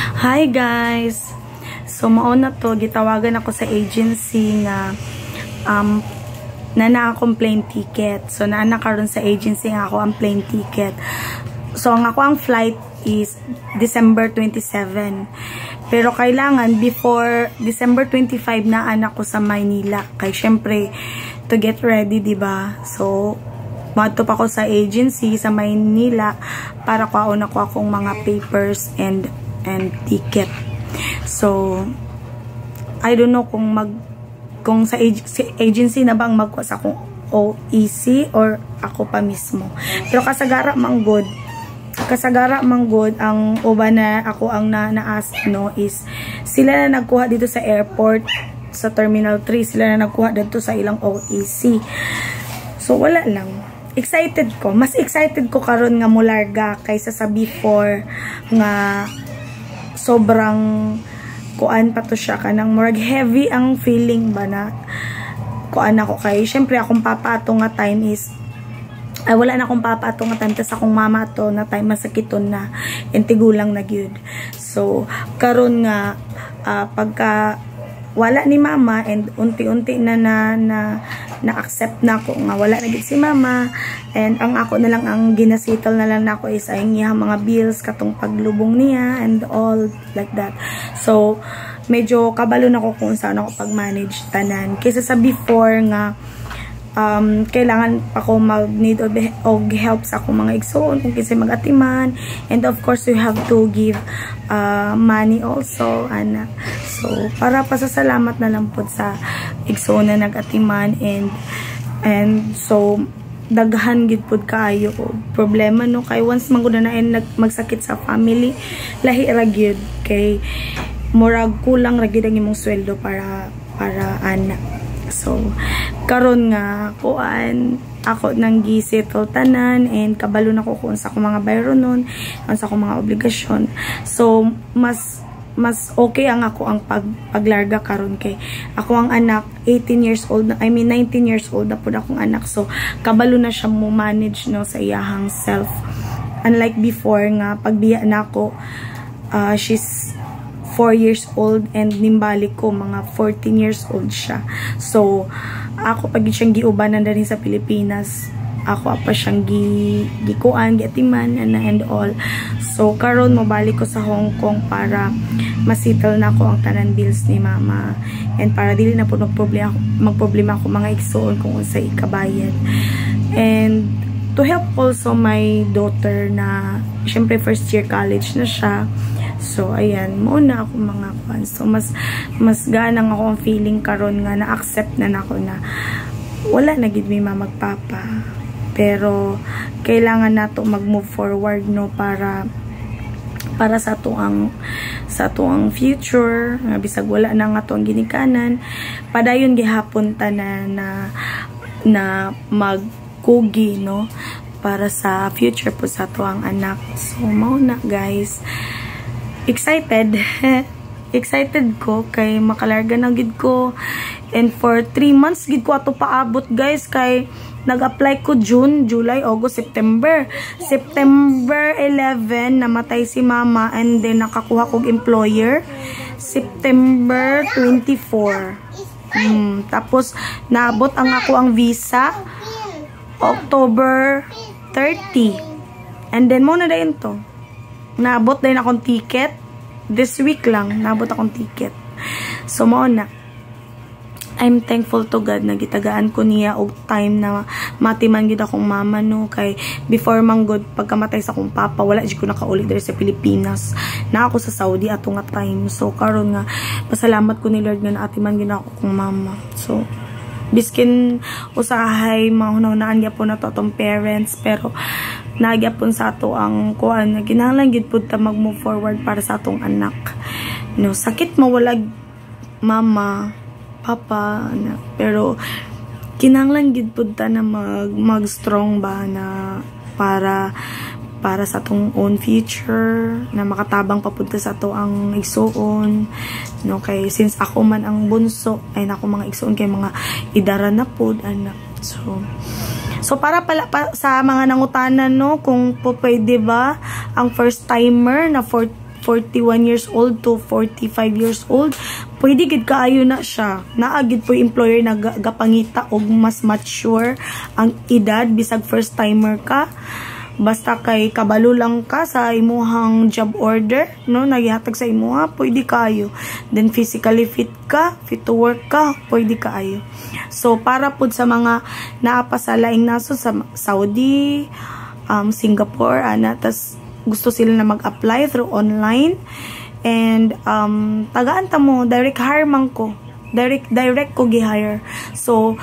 Hi guys! So mauna to, gitawagan ako sa agency na na-complain ticket. So naana karon sa agency nga ako ang plane ticket. So ang ako ang flight is December 27. Pero kailangan before December 25 na anak ko sa Maynila. Kay syempre to get ready, diba? So matop ako sa agency sa Maynila para kuhaon ako akong mga papers and ticket. So I don't know kung sa agency na bang magkuha sa akong OEC or ako pa mismo. Pero kasagara manggod ang uba na ako ang na-ask no is sila na nagkuha dito sa airport sa Terminal 3, sila na nagkuha dito sa ilang OEC. So wala lang. Mas excited ko karon nga mularga kaysa sa before nga sobrang kuan pa to siya kanang murag heavy ang feeling ba na kuan ako kay syempre akong papa ato nga time is wala na akong papa ato nga time tas akong mama ato na time masakiton na intigulang na gyud. So karon nga pagka wala ni mama and unti-unti na accept na ako nga wala na gid si mama and ang ako na lang ang ginasettle na lang nako is ay niya mga bills katong paglubong niya and all like that. So medyo kabalo na ko kung saan ako pag-manage tanan kaysa sa before nga kailangan pa ko mag-need og help sa akong mga igsoon kung kasi mag-atiman and of course we have to give money also anak. So para pasasalamat na lang po sa igsoon na nag-atiman and so daghan gid pud kaayo problema no kay once man gud na magsakit sa family lahi ra gyud kay murag kulang ra gyud ang imong sweldo para anak. So karon nga kuan ako nang gisettle tanan and kabalo na ko kung sa akong mga bayron nun, sa akong mga obligasyon. So mas okay ang ako ang paglarga karon kay ako ang anak 18 years old na, I mean 19 years old na pud akong anak. So kabalo na siya mo manage no sa iyahang self. Unlike before nga pagbiya na ako she's 4 years old and nimbalik ko mga 14 years old siya. So ako pag siyang giubanan din sa Pilipinas, ako pa siyang gikuan, giatiman and all. So karon mobalik ko sa Hong Kong para masettle na ko ang tanan bills ni mama and para dili na po magproblema ako mga igsoon kung unsay ikabayad. And to help also my daughter na syempre first year college na siya. So ayan, muna ako mga kwan. So mas ganang ako ang feeling karon nga na-accept na nako na wala na gid mi magpapa. Pero kailangan nato mag-move forward no para sa tuang future nga bisag wala na nga tuang ginikanan padayon gihapon ta na magkugi no para sa future po sa tuang anak. So mao na guys. Excited ko kay makalarga na gid ko and for 3 months gid ko ato paabot guys kay nag-apply ko June, July, August, September 11 namatay si mama and then nakakuha kog employer September 24 tapos naabot ang ako ang visa October 30 and then mo na dayon to naabot din akong ticket. This week lang, naabot akong ticket. So, mo na. I'm thankful to God na gitagaan ko niya og time na matiman gid akong mama no kay before man good pagkamatay sa akong papa wala jud ko nakauli diri sa Pilipinas na ako sa Saudi ato nga time. So karon nga pasalamat ko ni Lord nga naatiman gid ako kong mama. So biskin usahay mahunaw-naan gyapon na to atong parents pero nagyapon sa ato ang kuan nga kinahanglan gid pud ta mag-move forward para sa atong anak. No, sakit mawalag mama, papa, anak. Pero kinahanglan gid pud ta na mag-strong ba na para sa atong own future na makatabang papunta sa ato ang igsuon no kay since ako man ang bunso ay nako mga igsuon kay mga idara na pud anak. So para pala sa mga nangutanan no kung po pwede ba ang first timer na 41 years old to 45 years old, pwede gid kaayo na siya. Naagid po employer na gapangita og mas mature ang edad bisag first timer ka. Basta kay kabalo lang ka sa imuhang job order, no, nagihatag sa imuha, pwede kaayo. Then physically fit ka, fit to work ka, pwede kaayo. So para pud sa mga naapa sa laing naso sa Saudi, Singapore, tas gusto sila na mag-apply through online, and tagaan ta mo, direct hire man ko, direct ko gi-hire. So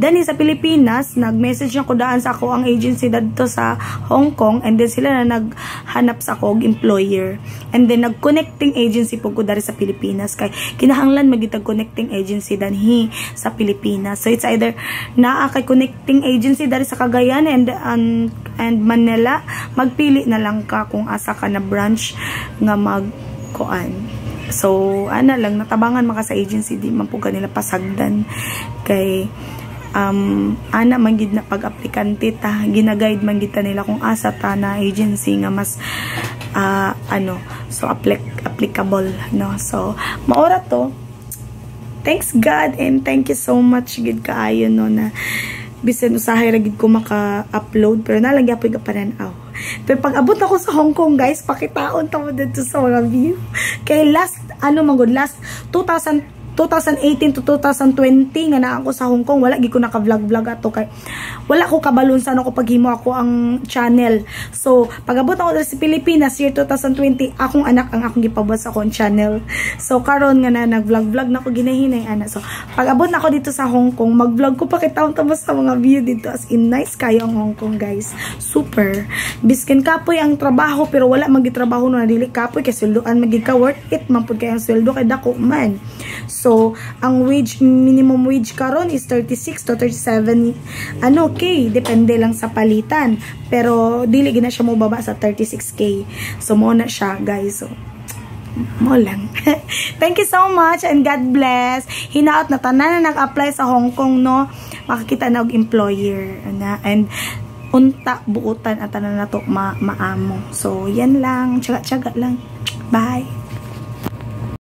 dani sa Pilipinas, nag-message na ko daan sa ako ang agency dito sa Hong Kong, and then sila na naghanap sa ako og employer, and then nag-connecting agency po ko dari sa Pilipinas, kay kinahanglan magitag connecting agency danhi sa Pilipinas. So it's either naa kay connecting agency dari sa Cagayan and Manila, magpili na lang ka kung asa ka na branch nga magkuan. So, ana lang, natabangan maka sa agency, di man po kanila pasagdan. Kay, ana man gid na pag-aplikante ta, ginaguide man gid ta nila kung asa ta na agency nga mas, so applicable, no? So, maora to. Thanks God, and thank you so much gid kaayo, no, na bisan usahay ra gid ko maka-upload, pero nalagya po ka pananaw. Pero pag abot ako sa Hong Kong, guys, pakitaon tamo dito sa mga view. Kay last 2018 to 2020 nga na ako sa Hong Kong, wala gi ko naka-vlog ato, kay wala ko kabalon sa ako paghimo ako ang channel. So pag abot ako sa Pilipinas year 2020, akong anak ang akong gipabot sa akong channel. So karon nga na nag-vlog na ko ginahinay ana. So pag abot na ako dito sa Hong Kong, mag-vlog ko pakitaon tamo sa mga view dito, as in nice kayo ang Hong Kong, guys. Super. Biskin kapoy ang trabaho, pero wala magitrabaho no, dili kapoy kay sweldoan magig ka, worth it man pud kay ang sweldo kay dako man. So, ang minimum wage karon is 36 to 37, okay, depende lang sa palitan. Pero, dili gina siya mo baba sa 36K. So, mo na siya, guys. So, mo lang. Thank you so much, and God bless. Hinaot na tanan na nag-apply sa Hong Kong, no? Makakita na og employer. And, unta, buutan at tanan na to maamo. So, yan lang. Tsaga-tsaga lang. Bye.